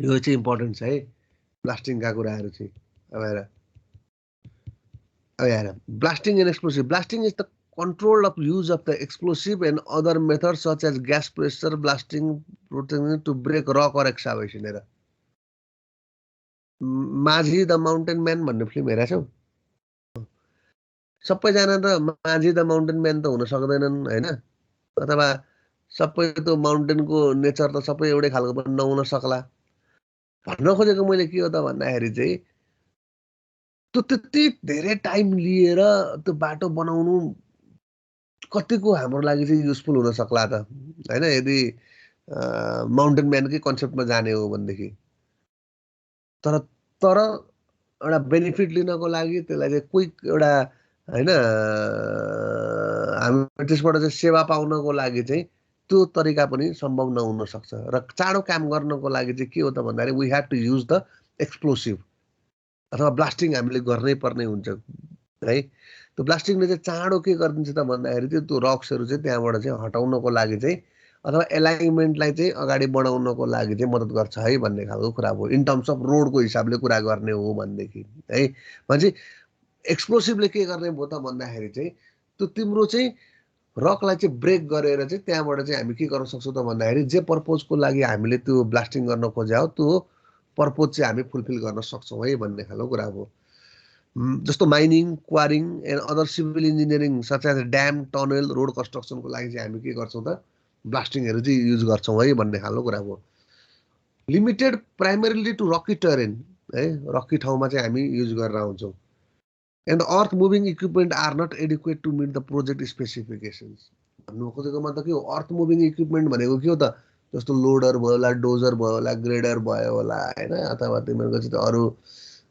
यो चाहिँ इम्पोर्टेन्ट छ है ब्लास्टिङका कुराहरू चाहिँ। अब हेर blasting and explosive. Blasting is the control of use of the explosive and other methods such as gas pressure blasting to break rock or excavation. हेर माझी द माउन्टेन म्यान भन्ने फिल्म हेरेको छौ? सबैजना त माझी द माउन्टेन म्यान त हुन सक्दैनन् हैन, अथवा सबै त्यो माउन्टेनको नेचर त सबै एउटै खालको पनि नहुन सक्ला। भन्न खोजेको मैले के हो त भन्दाखेरि चाहिँ त्यो त्यति धेरै टाइम लिएर त्यो बाटो बनाउनु कतिको हाम्रो लागि चाहिँ युजफुल हुन सक्ला त हैन, यदि माउन्टेन म्यानकै कन्सेप्टमा जाने हो भनेदेखि। तर तर एउटा बेनिफिट लिनको लागि त्यसलाई चाहिँ क्विक एउटा हैन हामी त्यसबाट चाहिँ सेवा पाउनको लागि चाहिँ त्यो तरिका पनि सम्भव नहुन सक्छ। र चाँडो काम गर्नको लागि चाहिँ के हो त भन्दाखेरि we have to use the explosive अथवा ब्लास्टिङ हामीले गर्नै पर्ने हुन्छ है। त्यो ब्लास्टिङले चाहिँ चाँडो के गरिदिन्छ त भन्दाखेरि चाहिँ त्यो रक्सहरू चाहिँ त्यहाँबाट चाहिँ हटाउनको लागि चाहिँ अथवा एलाइनमेन्टलाई चाहिँ अगाडि बढाउनको लागि चाहिँ मद्दत गर्छ है भन्ने खालको कुरा हो। इन टर्म्स अफ रोडको हिसाबले कुरा गर्ने हो भनेदेखि है। भनेपछि एक्सप्लोसिभले के गर्ने भयो त भन्दाखेरि चाहिँ त्यो तिम्रो चाहिँ रकलाई चाहिँ ब्रेक गरेर चाहिँ त्यहाँबाट चाहिँ हामी के गर्न सक्छौँ त भन्दाखेरि जे पर्पोजको लागि हामीले त्यो ब्लास्टिङ गर्न खोज्या हो त्यो पर्पोज चाहिँ हामी फुलफिल गर्न सक्छौँ है भन्ने खालको कुरा हो। जस्तो mining, quarrying and other civil engineering such as dam, tunnel, road कन्स्ट्रक्सनको लागि चाहिँ हामी के गर्छौँ त ब्लास्टिङहरू चाहिँ युज गर्छौँ है भन्ने खालको कुरा हो। Limited primarily to rocky terrain है, रकी ठाउँमा चाहिँ हामी युज गरेर आउँछौँ। And earth moving equipment are not adequate to meet the project specifications. भन्नु खोजेको मतलब के हो? अर्थ मुभिङ इक्विपमेन्ट भनेको के हो त? जस्तो लोडर भयो होला, डोजर भयो होला, ग्रेडर भयो होला होइन, अथवा तिमीहरूको चाहिँ अरू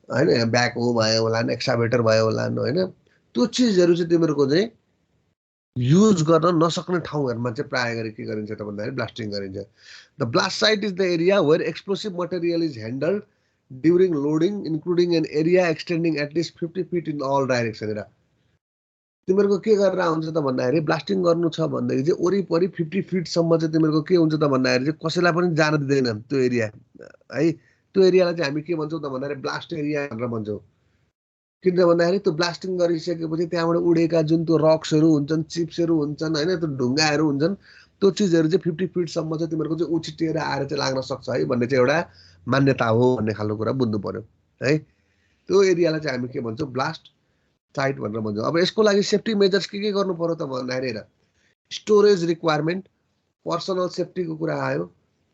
होइन ब्याक हो भयो होला, एक्साभेटर भयो होला होइन, त्यो चिजहरू चाहिँ तिमीहरूको चाहिँ युज गर्न नसक्ने ठाउँहरूमा चाहिँ प्राय गरी के गरिन्छ त भन्दाखेरि ब्लास्टिङ गरिन्छ। The blast site is the area where explosive material is handled during loading including an area extending at least 50 feet in all direction. हेर तिमीहरूको के गरेर हुन्छ त भन्दाखेरि ब्लास्टिङ गर्नु छ भनेदेखि चाहिँ वरिपरि 50 फिटसम्म चाहिँ तिमीहरूको के हुन्छ त भन्दाखेरि चाहिँ कसैलाई पनि जान दिँदैन त्यो एरिया है। त्यो एरियालाई चाहिँ हामी के भन्छौँ त भन्दाखेरि ब्लास्ट एरिया भनेर भन्छौँ। किन भन्दाखेरि त्यो ब्लास्टिङ गरिसकेपछि त्यहाँबाट उडेका जुन त्यो रक्सहरू हुन्छन्, चिप्सहरू हुन्छन् होइन, त्यो ढुङ्गाहरू हुन्छन्, त्यो चिजहरू चाहिँ 50 फिटसम्म चाहिँ तिमीहरूको चाहिँ उछिटिएर आएर चाहिँ लाग्न सक्छ है भन्ने चाहिँ एउटा मान्यता हो भन्ने खालको कुरा बुझ्नु पर्यो है। त्यो एरियालाई चाहिँ हामी के भन्छौँ? ब्लास्ट साइट भनेर भन्छौँ। अब यसको लागि सेफ्टी मेजर्स के गर्नु पर्यो त भन्दाखेरि हेर स्टोरेज रिक्वायरमेन्ट, पर्सनल सेफ्टीको कुरा आयो,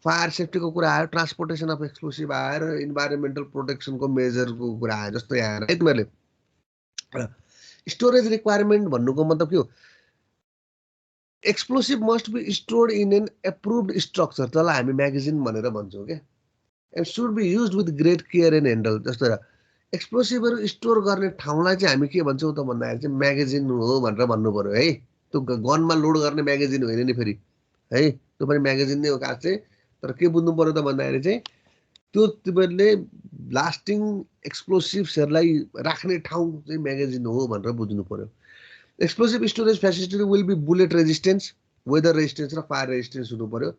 फायर सेफ्टीको कुरा आयो, ट्रान्सपोर्टेसन अफ एक्सप्लोसिभ आयो र इन्भाइरोमेन्टल प्रोटेक्सनको मेजरको कुरा आयो। जस्तो यहाँ है तिमीहरूले स्टोरेज रिक्वायरमेन्ट भन्नुको मतलब के हो? Explosive must be stored in an approved structure, जसलाई हामी म्यागजिन भनेर भन्छौँ क्या, and should be use with great care and handle. जस्तो एक्सप्लोसिभहरू स्टोर गर्ने ठाउँलाई चाहिँ हामी के भन्छौँ त भन्दाखेरि चाहिँ म्यागजिन हो भनेर भन्नु पर्यो है। त्यो गनमा लोड गर्ने म्यागजिन होइन नि फेरि है, त्यो पनि म्यागजिन नै हो खास चाहिँ। तर के बुझ्नु पर्यो त भन्दाखेरि चाहिँ त्यो तिमीहरूले ब्लास्टिङ एक्सप्लोसिभ्सहरूलाई राख्ने ठाउँ चाहिँ म्यागजिन हो भनेर बुझ्नु पर्यो। Explosive storage facility will be bullet resistance, weather resistance र फायर रेजिस्टेन्स हुनु पर्यो।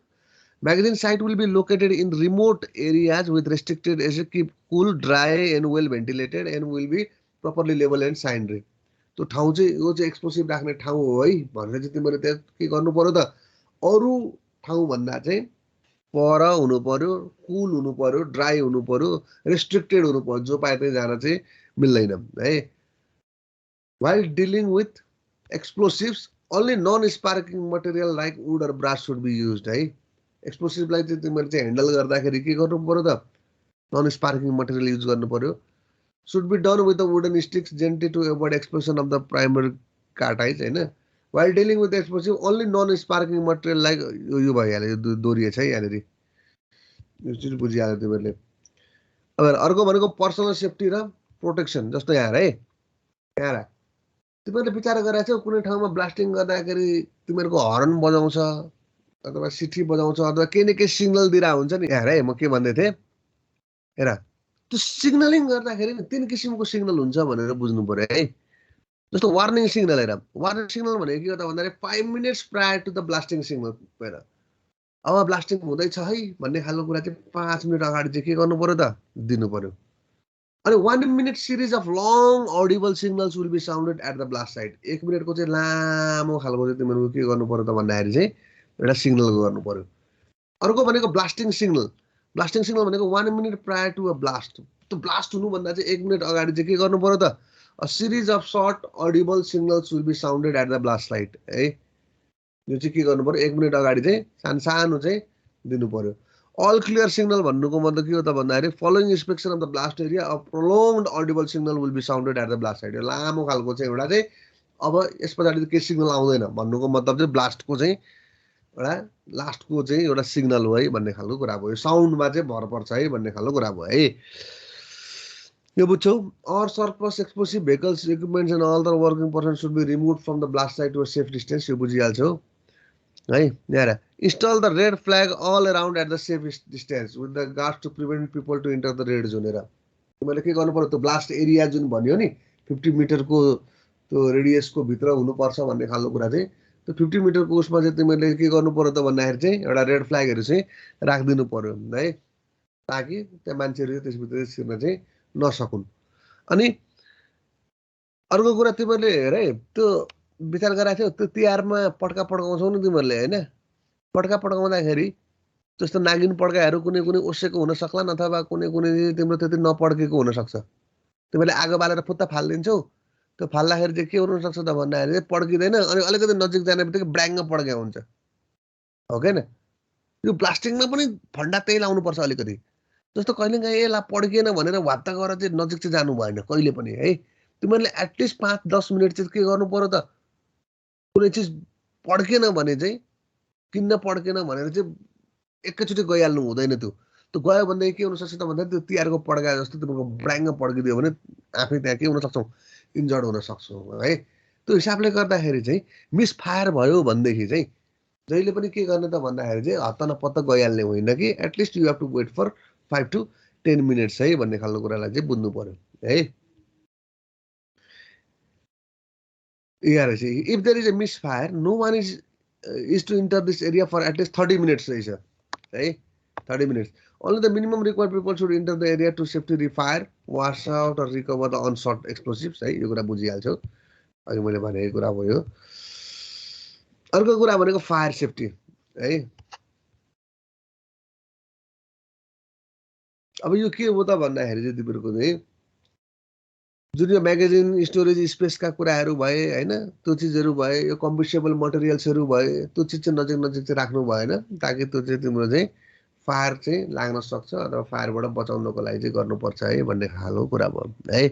Magazine site will be located in remote areas with restricted access, keep cool, dry and well ventilated and will be properly labeled and signed. त्यो ठाउँ चाहिँ यो चाहिँ explosive राख्ने ठाउँ हो है भनेर चाहिँ तिमीले त्यहाँ के गर्नु पर्यो त? अरू ठाउँ भन्दा चाहिँ पर हुनु पर्यो, कुल हुनु पर्यो, ड्राई हुनु पर्यो, रेस्ट्रिक्टेड हुनु पर्यो, जो पाए त्यही जान चाहिँ मिल्दैन है। While dealing with explosives, only non-sparking material like wood or brass should be used है। एक्सप्लोसिभलाई चाहिँ तिमीले चाहिँ ह्यान्डल गर्दाखेरि के गर्नु पर्यो त? नन स्पार्किङ मटेरियल युज गर्नु पर्यो। Should be done with the wooden sticks gently to avoid explosion of the primary cartridge होइन। While dealing with explosive only non sparking material like यो भइहाल्यो, यो दोहोरिएछ है यहाँनिर, यो चाहिँ बुझिहाल्यो तिमीहरूले। अब अर्को भनेको पर्सनल सेफ्टी र प्रोटेक्सन। जस्तो यहाँ है, यहाँ तिमीहरूले विचार गरेको छौ कुनै ठाउँमा ब्लास्टिङ गर्दाखेरि तिमीहरूको हर्न बजाउँछ अथवा सिटी बजाउँछ अथवा केही न केही सिग्नल दिइरहेको हुन्छ नि। यहाँ है म के भन्दै थिएँ, हेर त्यो सिग्नलिङ गर्दाखेरि नि 3 किसिमको सिग्नल हुन्छ भनेर बुझ्नु पर्यो है। जस्तो वार्निङ सिग्नल, हेर वार्निङ सिग्नल भनेको के हो त भन्दाखेरि 5 minutes prior to the blasting signal. हेर अब ब्लास्टिङ हुँदैछ है भन्ने खालको कुरा चाहिँ 5 मिनेट अगाडि चाहिँ के गर्नु पर्यो त दिनु पर्यो अनि 1 minute series of long audible signals will be sounded at the blast site 1 मिनटको चाहिँ लामो खालको चाहिँ तिमीहरू के गर्नु पर्यो त भन्दाखेरि चाहिँ एउटा सिग्नल गर्नु पर्यो अर्को भनेको ब्लास्टिङ सिग्नल भनेको 1 minute prior to a blast त्यो ब्लास्ट हुनुभन्दा चाहिँ 1 मिनट अगाडि चाहिँ के गर्नु पर्यो त a series of short audible signals will be sounded at the blast site है यो चाहिँ के गर्नु पर्यो 1 मिनट अगाडि चाहिँ सानो चाहिँ दिनु पर्यो अल क्लियर सिग्नल भन्नुको मतलब के हो त भन्दाखेरि following inspection of the blast area a prolonged audible signal will be sounded at the blast site लामो खालको चाहिँ एउटा चाहिँ अब यस पछाडि केही सिग्नल आउँदैन भन्नुको मतलब चाहिँ ब्लास्टको चाहिँ एउटा लास्टको चाहिँ एउटा सिग्नल हो है भन्ने खालको कुरा भयो साउन्डमा चाहिँ भर पर्छ है भन्ने खालको कुरा भयो है यो बुझ्छौ or surplus explosive vehicles equipments and all the working person should be remove from the blast site to a safe distance यो बुझिहाल्छौ है यहाँ install the red flag all around at the safe distance with the guards to prevent people to enter the red zone मैले के गर्नु पर्यो त्यो blast area जुन भन्यो नि 50 मिटरको त्यो रेडियसको भित्र हुनुपर्छ भन्ने खालको कुरा चाहिँ त्यो 50 मिटरको उसमा चाहिँ तिमीले के गर्नु पर्यो त भन्दाखेरि चाहिँ एउटा रेड फ्ल्यागहरू चाहिँ राखिदिनु पर्यो है ताकि त्यहाँ मान्छेहरू त्यसभित्र छिर्न चाहिँ नसकुन् अनि अर्को कुरा तिमीहरूले हेर है त्यो विचार गराएको थियौ त्यो तिहारमा पड्का पड्काउँछौ नि तिमीहरूले होइन पड्का पड्काउँदाखेरि जस्तो नागिन पड्काहरू कुनै कुनै ओसेको हुन सक्लान् अथवा कुनै कुनै तिम्रो त्यति नपड्केको हुनसक्छ तिमीले आगो बालेर फुत्ता फालिदिन्छौ त्यो फाल्दाखेरि चाहिँ के हुनसक्छ त भन्दाखेरि चाहिँ पड्किँदैन अनि अलिकति नजिक जाने बित्तिकै ब्ल्याङ्ग पड्क्या हुन्छ हो कि न यो ब्लास्टिङमा पनि फन्डा त्यही लाउनुपर्छ अलिकति जस्तो कहिलेकाहीँ यसलाई पड्किएन भनेर वात्त गरेर चाहिँ नजिक चाहिँ जानु भएन कहिले पनि है तिमीहरूले एटलिस्ट 5-10 मिनट चाहिँ के गर्नु पर्यो त कुनै चिज पड्केन भने चाहिँ किन्न पड्केन भनेर चाहिँ एकैचोटि गइहाल्नु हुँदैन त्यो गयो भनेदेखि के हुनसक्छ त भन्दा त्यो तिहारको पड्का जस्तो तिमीको ब्राङ्ग पड्किदियो भने आफै त्यहाँ के हुन सक्छौ इन्जर्ड हुन सक्छौ है त्यो हिसाबले गर्दाखेरि चाहिँ मिसफायर भयो भनेदेखि चाहिँ जहिले पनि के गर्ने त भन्दाखेरि चाहिँ हत्ता नपत्ता गइहाल्ने होइन कि at least you have to wait for 5 to 10 minutes है भन्ने खालको कुरालाई चाहिँ बुझ्नु पर्यो है if there is a misfire no one is to enter this area for at least 30 minutes रहेछ है 30 minutes only the minimum required people should enter the area to safety refire wash out or recover the unshot explosives है यो कुरा बुझिहाल्छौ अघि मैले भनेको कुरा भयो अर्को कुरा भनेको फायर सेफ्टी है अब यो के हो त भन्दाखेरि चाहिँ तिमीहरूको चाहिँ जुन यो म्यागजिन स्टोरेज स्पेसका कुराहरू भए होइन त्यो चिजहरू भए यो कम्बिसेबल मटेरियल्सहरू भए त्यो चिज चाहिँ नजिक चाहिँ राख्नु भएन ताकि त्यो चाहिँ तिम्रो चाहिँ फायर चाहिँ लाग्न सक्छ अथवा फायरबाट बचाउनको लागि चाहिँ गर्नुपर्छ है भन्ने खालको कुरा भयो है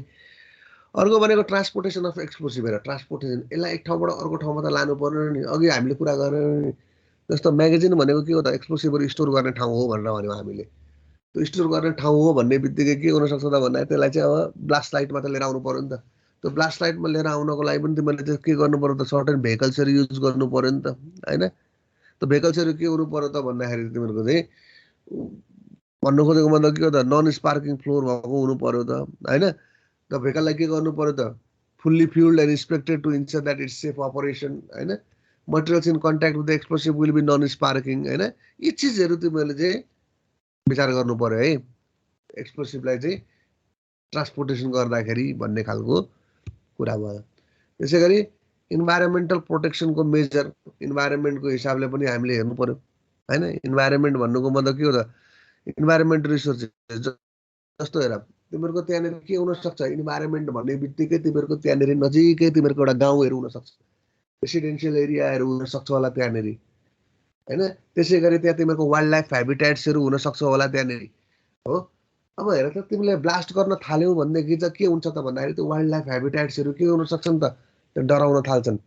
अर्को भनेको ट्रान्सपोर्टेसन अफ एक्सप्लोसिभ हेर ट्रान्सपोर्टेसन यसलाई एक ठाउँबाट अर्को ठाउँमा त लानु पर्यो नि अघि हामीले कुरा गरेर जस्तो म्यागजिन भनेको के हो त एक्सप्लोसिभहरू स्टोर गर्ने ठाउँ हो भनेर भन्यौँ हामीले त्यो स्टोर गर्ने ठाउँ हो भन्ने बित्तिकै के हुनसक्छ त भन्दा त्यसलाई चाहिँ अब ब्लास्ट लाइटमा त लिएर आउनु पर्यो नि त त्यो ब्लास्ट लाइटमा लिएर आउनको लागि पनि तिमीले चाहिँ के गर्नु पर्यो त सर्टेन भेहिकल्सहरू युज गर्नु पर्यो नि त होइन त्यो भेहिकल्सहरू के हुनु पर्यो त भन्दाखेरि तिमीहरूको चाहिँ भन्नु खोजेको मतलब के हो त नन स्पार्किङ फ्लोर भएको हुनु पर्यो त होइन त भेहिकललाई के गर्नु पर्यो त fully fueled and inspected to ensure that it's safe operation होइन materials in contact with the explosive will be non sparking होइन यी चिजहरू तिमीहरूले चाहिँ विचार गर्नु पर्यो है एक्सप्लोसिभलाई चाहिँ ट्रान्सपोर्टेसन गर्दाखेरि भन्ने खालको कुरा भयो त्यसै गरी इन्भाइरोमेन्टल प्रोटेक्सनको मेजर इन्भाइरोमेन्टको हिसाबले पनि हामीले हेर्नु पर्यो होइन इन्भाइरोमेन्ट भन्नुको मतलब के हो त इन्भाइरोमेन्ट रिसोर्सेस जस्तो हेर तिमीहरूको त्यहाँनिर के हुनसक्छ इन्भाइरोमेन्ट भन्ने बित्तिकै तिमीहरूको त्यहाँनिर नजिकै तिमीहरूको एउटा गाउँहरू हुनसक्छ रेसिडेन्सियल एरियाहरू हुनसक्छ होला त्यहाँनिर होइन त्यसै गरी त्यहाँ तिमीहरूको वाइल्ड लाइफ हेबिटेट्सहरू हुनसक्छ होला त्यहाँनिर हो अब हेर त तिमीले ब्लास्ट गर्न थाल्यौ भनेदेखि चाहिँ के हुन्छ त भन्दाखेरि त्यो वाइल्ड लाइफ हेबिटेट्सहरू के हुनसक्छ नि त त्यो डराउन थाल्छन्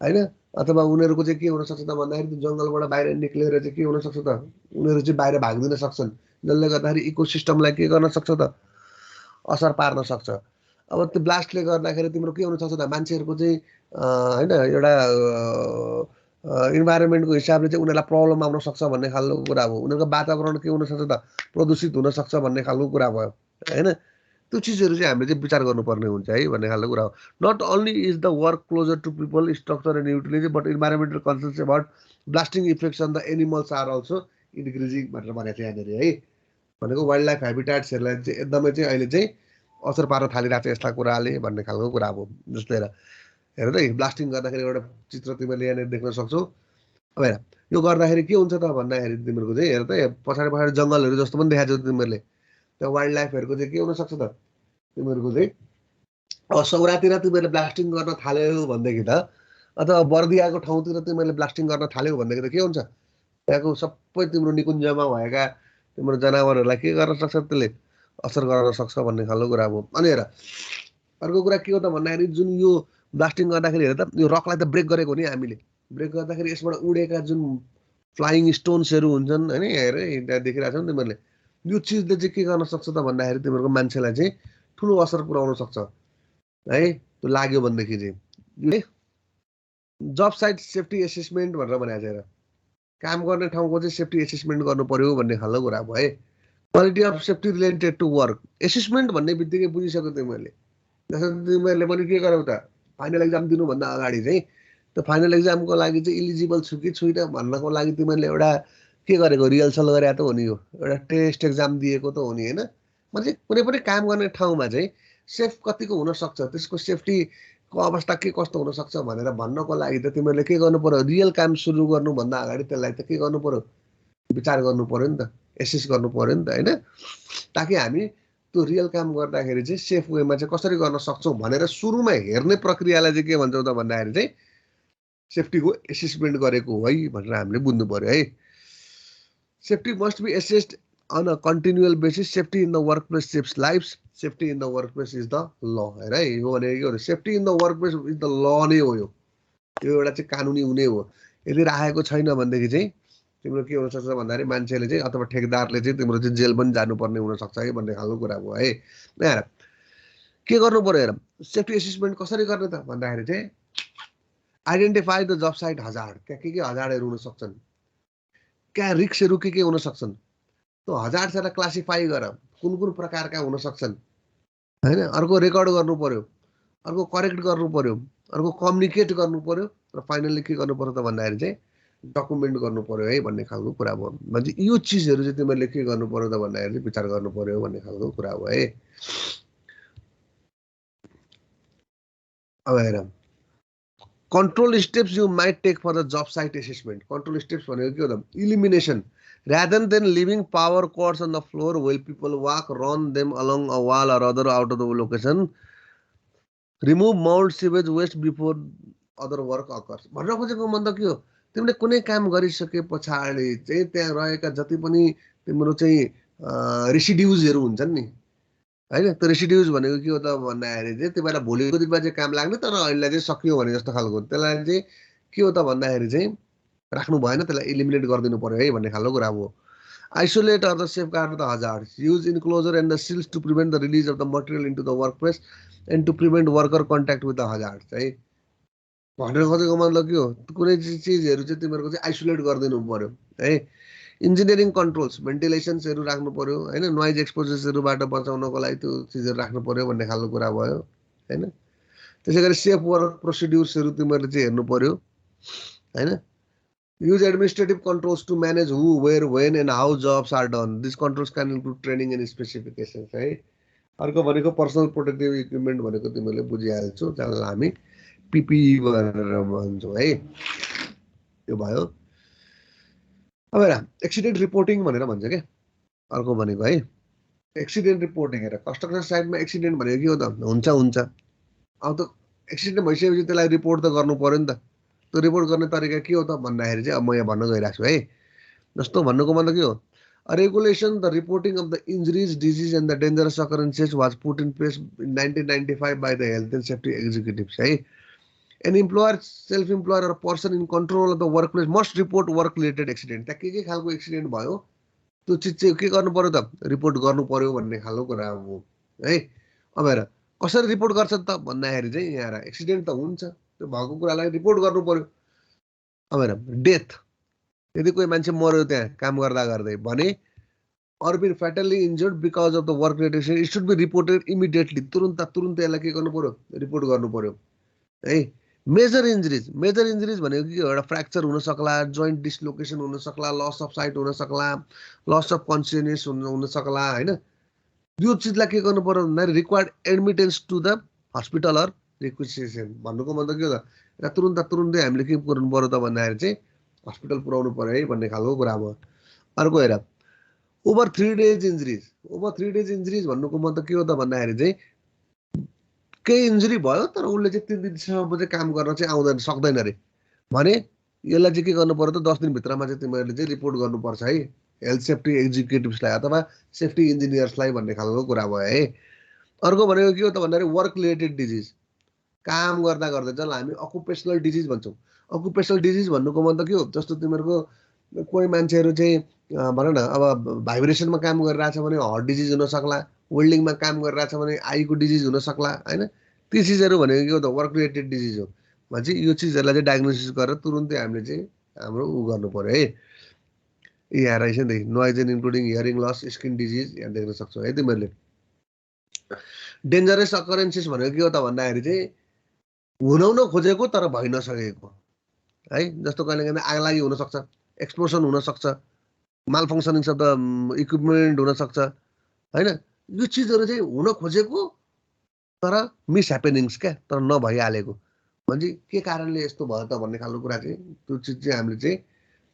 होइन अथवा उनीहरूको चाहिँ के हुनसक्छ त भन्दाखेरि त्यो जङ्गलबाट बाहिर निक्लेर चाहिँ के हुनसक्छ त उनीहरू चाहिँ बाहिर भागिदिन सक्छन् जसले गर्दाखेरि इकोसिस्टमलाई के गर्न सक्छ त असर पार्न सक्छ अब त्यो ब्लास्टले गर्दाखेरि तिम्रो के हुनसक्छ त मान्छेहरूको चाहिँ होइन एउटा इन्भाइरोमेन्टको हिसाबले चाहिँ उनीहरूलाई प्रब्लम आउन सक्छ भन्ने खालको कुरा भयो उनीहरूको वातावरण के हुनसक्छ त प्रदूषित हुनसक्छ भन्ने खालको कुरा भयो होइन त्यो चिजहरू चाहिँ हामीले चाहिँ विचार गर्नुपर्ने हुन्छ है भन्ने खालको कुरा हो। Not only is the work closer to people structure and utility but environmental concerns about blasting effects on the animals are also increasing भनेर भनेको छ यहाँनिर है। भनेको वाइल्ड लाइफ हेबिटाट्सहरूलाई चाहिँ एकदमै चाहिँ अहिले चाहिँ असर पार्न थालिरहेको छ यस्ता कुराले भन्ने खालको कुरा हो। जस्तै हेर त ब्लास्टिङ गर्दाखेरि एउटा चित्र तिमीले यहाँनिर देख्न सक्छौ। अब हेर यो गर्दाखेरि के हुन्छ त भन्दाखेरि तिमीहरूको चाहिँ हेर त पछाडि पछाडि जङ्गलहरू जस्तो पनि देखाएको छ तिमीहरूले। त्यो वाइल्ड लाइफहरूको चाहिँ के हुनसक्छ त तिमीहरूको चाहिँ अब सौरातिर तिमीहरूले ब्लास्टिङ गर्न थाल्यौ भनेदेखि त अथवा बर्दियाको ठाउँतिर तिमीहरूले ब्लास्टिङ गर्न थाल्यौ भनेदेखि त के हुन्छ त्यहाँको सबै तिम्रो निकुञ्जमा भएका तिम्रो जनावरहरूलाई के गर्न सक्छ त्यसले असर गर्न सक्छ भन्ने खालको कुरा हो। अनि हेर अर्को कुरा के हो त भन्दाखेरि जुन यो ब्लास्टिङ गर्दाखेरि हेर त यो रकलाई त ब्रेक गरेको नि हामीले ब्रेक गर्दाखेरि यसबाट उडेका जुन फ्लाइङ स्टोन्सहरू हुन्छन् होइन हेर त्यहाँ देखिरहेको छ नि तिमीहरूले यो चिजले चाहिँ के गर्न सक्छ त भन्दाखेरि तिमीहरूको मान्छेलाई चाहिँ ठुलो असर पुर्याउन सक्छ है। त्यो लाग्यो भनेदेखि चाहिँ जब साइट सेफ्टी एसेसमेन्ट भनेर भनेको छ हेर काम गर्ने ठाउँको चाहिँ सेफ्टी एसेसमेन्ट गर्नु पर्यो भन्ने खालको कुरा भयो है। Quality of safety related to work assessment भन्ने बित्तिकै बुझिसक्यो तिमीहरूले। जस्तो तिमीहरूले पनि के गर्यौ त फाइनल एक्जाम दिनुभन्दा अगाडि चाहिँ त्यो फाइनल एक्जामको लागि चाहिँ इलिजिबल छु कि छुइनँ भन्नको लागि तिमीहरूले एउटा के गरेको रिहर्सल गरे त हो नि। यो एउटा टेस्ट एक्जाम दिएको त हो नि होइन। म्हणजे कुनै पनि काम गर्ने ठाउँमा चाहिँ सेफ कतिको हुनसक्छ त्यसको सेफ्टीको अवस्था के कस्तो हुनसक्छ भनेर भन्नको लागि त तिमीहरूले के गर्नु पर्यो रियल काम सुरु गर्नुभन्दा अगाडि त्यसलाई त के गर्नु पर्यो विचार गर्नु पर्यो नि त एसेस गर्नु पर्यो नि त होइन। ताकि हामी त्यो रियल काम गर्दाखेरि चाहिँ सेफ वेमा चाहिँ कसरी गर्न सक्छौँ भनेर सुरुमा हेर्ने प्रक्रियालाई चाहिँ के भन्छौँ त भन्दाखेरि चाहिँ सेफ्टीको एसेसमेन्ट गरेको है भनेर हामीले बुझ्नु पर्यो है। Safety must be assessed on a continual basis. Safety in the workplace saves lives. Safety in the workplace is the law. है यो भनेको के हो safety in the workplace is the law नै हो। यो एउटा चाहिँ कानुनी हुने हो। यदि राखेको छैन भनेदेखि चाहिँ तिम्रो के हुन सक्छ भन्दाखेरि मान्छेले चाहिँ अथवा ठेकेदारले चाहिँ तिम्रो चाहिँ जेल पनि जानुपर्ने हुनसक्छ है भन्ने खालको कुरा हो है। हेर के गर्नु पर्यो हेर सेफ्टी एसेसमेन्ट कसरी गर्ने त भन्दाखेरि चाहिँ identify the job site hazard क्या के हजार्डहरू हुन सक्छन् क्या रिक्सहरू के हुन सक्छन् त्यो हजार्डलाई क्लासिफाई गर कुन कुन प्रकारका हुन सक्छन् हैन। अर्को रेकर्ड गर्नु पर्यो अर्को करेक्ट गर्नु पर्यो अर्को कम्युनिकेट गर्नु पर्यो र फाइनली के गर्नु पर्यो त भन्दाखेरि चाहिँ डकुमेन्ट गर्नु पर्यो है भन्ने खालको कुरा हो। म्हणजे यो चिजहरू चाहिँ तिमीहरूले के गर्नु पर्यो त भन्दाखेरि विचार गर्नु पर्यो भन्ने खालको कुरा हो है। अब हेर control steps you might take for the job site assessment. Control steps भनेको के हो त elimination rather than leaving power cords on the floor while people walk, run them along a wall or other out of the location. Remove mold sewage waste before other work occurs. भन्न खोजेको मतलब के हो तिमीले कुनै काम गरिसके पछाडि चाहिँ त्यहाँ रहेका जति पनि तिम्रो चाहिँ रेसिड्युजहरू हुन्छन् नि हैन। त्यो रेसिड्युज भनेको के हो त भन्दाखेरि चाहिँ तिमीलाई भोलिको दिनमा चाहिँ काम लाग्ने तर अहिले चाहिँ सकियो भने जस्तो खालको त्यसलाई चाहिँ के हो त भन्दाखेरि चाहिँ राख्नु भएन त्यसलाई इलिमिनेट गरिदिनु पर्यो है भन्ने खालको कुरा हो। Isolate or the safeguard the hazards use enclosure and the seals to prevent the release of the material into the work place and to prevent worker contact with the hazards है। भनेर खोजेको मतलब के हो कुनै चिजहरू चाहिँ तिमीहरूको चाहिँ आइसोलेट गरिदिनु पर्यो है। इन्जिनियरिङ कन्ट्रोल्स भेन्टिलेसन्सहरू राख्नु पर्यो होइन। नोइज एक्सपोजर्सहरूबाट बचाउनको लागि त्यो चिजहरू राख्नु पर्यो भन्ने खालको कुरा भयो होइन। त्यसै गरी सेफ वर्क प्रोसिड्युर्सहरू तिमीहरूले चाहिँ हेर्नु पर्यो होइन। Use administrative controls to manage who, where, when and how jobs are done. These controls can include training and specifications है। अर्को भनेको पर्सनल प्रोटेक्टिभ इक्विपमेन्ट भनेको तिमीहरूले बुझिहाल्छौ जसलाई हामी पिपिई भनेर भन्छौँ है। यो भयो। अब हेर एक्सिडेन्ट रिपोर्टिङ भनेर भन्छ क्या अर्को भनेको है एक्सिडेन्ट रिपोर्टिङ। हेर कन्स्ट्रक्सन साइटमा एक्सिडेन्ट भनेको के हो त हुन्छ अब त एक्सिडेन्ट भइसकेपछि त्यसलाई रिपोर्ट त गर्नु पर्यो नि त। त्यो रिपोर्ट गर्ने तरिका के हो त भन्दाखेरि चाहिँ अब म यहाँ भन्न गइरहेको छु है। जस्तो भन्नुको मतलब के हो regulation the reporting of the injuries disease and the dangerous occurrences was put in place in 1995 by the health and safety executives है। An employer self employer or person in control of the work place must report work related accident. त्यहाँ के खालको accident भयो त्यो चिज चाहिँ के गर्नु पर्यो त रिपोर्ट गर्नु पर्यो भन्ने खालको कुरा हो है। अब हेर कसरी रिपोर्ट गर्छ त भन्दाखेरि चाहिँ यहाँ एक्सिडेन्ट त हुन्छ त्यो भएको कुरालाई रिपोर्ट गर्नु पर्यो। अब हेर डेथ यदि कोही मान्छे मर्यो त्यहाँ काम गर्दा गर्दै भने or been fatally injured because of the work related, it should be reported immediately. तुरुन्त यसलाई के गर्नु पर्यो, रिपोर्ट गर्नु पर्यो है। मेजर इन्जुरिज भनेको के हो, एउटा फ्र्याक्चर हुन सक्ला, जोइन्ट डिस्लोकेसन हुन सक्ला, लस अफ साइट हुन सक्ला, लस अफ कन्सियसनेस हुन सक्ला हैन। यो चिजलाई के गर्नु पर्यो भन्दा required admittance to the hospital or requisition भन्नुको मतलब के हो त, तुरुन्तै हामीले के गर्नु पर्यो त भन्दाखेरि चाहिँ हस्पिटल पुर्याउनु पर्यो है भन्ने खालको कुरा भयो। अर्को हेर, ओभर 3 days इन्जुरिज भन्नुको मतलब के हो त भन्दाखेरि चाहिँ केही इन्जुरी भयो तर उसले चाहिँ 3 दिनसम्म चाहिँ काम गर्न चाहिँ आउँदैन, सक्दैन रे भने यसलाई चाहिँ के गर्नु पर्यो त 10 दिनभित्रमा चाहिँ तिमीहरूले चाहिँ रिपोर्ट गर्नुपर्छ है हेल्थ सेफ्टी एक्जिक्युटिभ्सलाई अथवा सेफ्टी इन्जिनियर्सलाई भन्ने खालको कुरा भयो है। अर्को भनेको के हो त भन्दाखेरि वर्क रिलेटेड डिजिज, काम गर्दा गर्दै जसलाई हामी अकुपेसनल डिजिज भन्छौँ। अकुपेसनल डिजिज भन्नुको मतलब के हो, जस्तो तिमीहरूको कोही मान्छेहरू चाहिँ भन न अब भाइब्रेसनमा काम गरिरहेछ भने हार्ट डिजिज हुन सक्ला, वेल्डिङमा काम गरिरहेछ भने आईको डिजिज हुन सक्ला हैन। ती चिजहरू भनेको के हो त वर्क रिलेटेड डिजिज हो भन्छ। यो चिजहरूलाई चाहिँ डायग्नोसिस गरेर तुरुन्तै हामीले चाहिँ हाम्रो गर्नु पर्यो है। यहाँ रहेछ नि, noise and including hearing loss, skin disease यहाँ देख्न सक्छौ है तिमीहरूले। डेन्जरस अकरेन्सेस भनेको के हो त भन्दाखेरि चाहिँ हुन खोजेको तर भइ नसकेको है। जस्तो कहिलेकाहीँ आगलागी हुनसक्छ, एक्सप्लोसन हुनसक्छ, माल फङ्सनिङ अफ द इक्विपमेन्ट हुनसक्छ होइन। यो चिजहरू चाहिँ हुन खोजेको तर मिस ह्यापेनिङ्स क्या, तर नभइहालेको भने के कारणले यस्तो भयो त भन्ने खालको कुरा चाहिँ त्यो चिज चाहिँ हामीले चाहिँ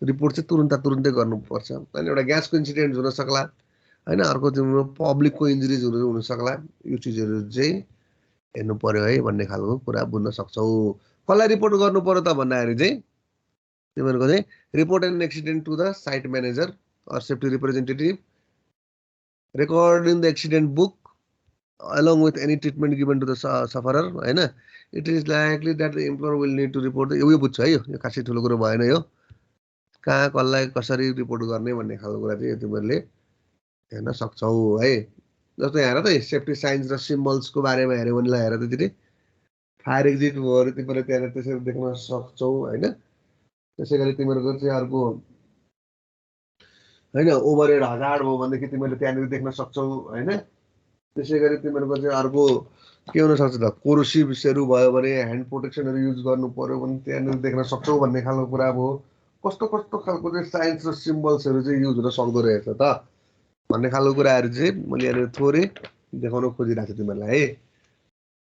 रिपोर्ट चाहिँ तुरुन्तै गर्नुपर्छ। अनि एउटा ग्यासको इन्सिडेन्ट हुन सक्ला होइन, अर्को तिम्रो पब्लिकको इन्जुरिज हुन सक्ला। यो चिजहरू चाहिँ हेर्नु पर्यो है भन्ने खालको कुरा बुझ्न सक्छौ। कसलाई रिपोर्ट गर्नु पर्यो त भन्दाखेरि चाहिँ तिमीहरूको चाहिँ report an accident to the site manager or safety representative, record in the accident book along with any treatment given to the sufferer हैन। It is likely that the employer will need to report. यो बुझ्छ है, यो खासै ठुलो कुरो भएन। यो कहाँ कसलाई कसरी रिपोर्ट गर्ने भन्ने खालको कुरा चाहिँ तिमीहरूले हेर्न सक्छौ है। जस्तो हेर त सेफ्टी साइन्स र सिम्बल्सको बारेमा हेऱ्यो भने हेर त तिमीले फायर एक्जिट भयो तिमीहरूले त्यहाँ त्यसरी देख्न सक्छौ होइन। त्यसै गरी तिमीहरूको चाहिँ अर्को होइन ओभरहेड हजार्ड भयो भनेदेखि तिमीहरूले त्यहाँनिर देख्न सक्छौ होइन। त्यसै गरी तिमीहरूको चाहिँ अर्को के हुनसक्छ त, कोरोसिभ्सहरू भयो भने ह्यान्ड प्रोटेक्सनहरू युज गर्नु पर्यो भने त्यहाँनिर देख्न सक्छौ भन्ने खालको कुरा भयो। कस्तो खालको चाहिँ साइन्स र सिम्बल्सहरू चाहिँ युज हुन सक्दो रहेछ त भन्ने खालको कुराहरू चाहिँ मैले यहाँनिर थोरै देखाउन खोजिरहेको छु तिमीहरूलाई है।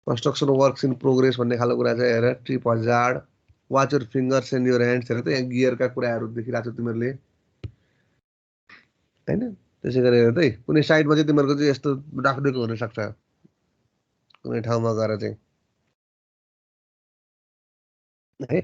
कन्स्ट्रक्सन वर्क्स इन प्रोग्रेस भन्ने खालको कुरा चाहिँ हेर, trip hazard, watch your fingers and your hands हेर त यहाँ गियरका कुराहरू देखिरहेको छ तिमीहरूले होइन। त्यसै गरी हेर त कुनै साइडमा चाहिँ तिमीहरूको चाहिँ यस्तो राखिदिएको हुनसक्छ कुनै ठाउँमा गएर चाहिँ है।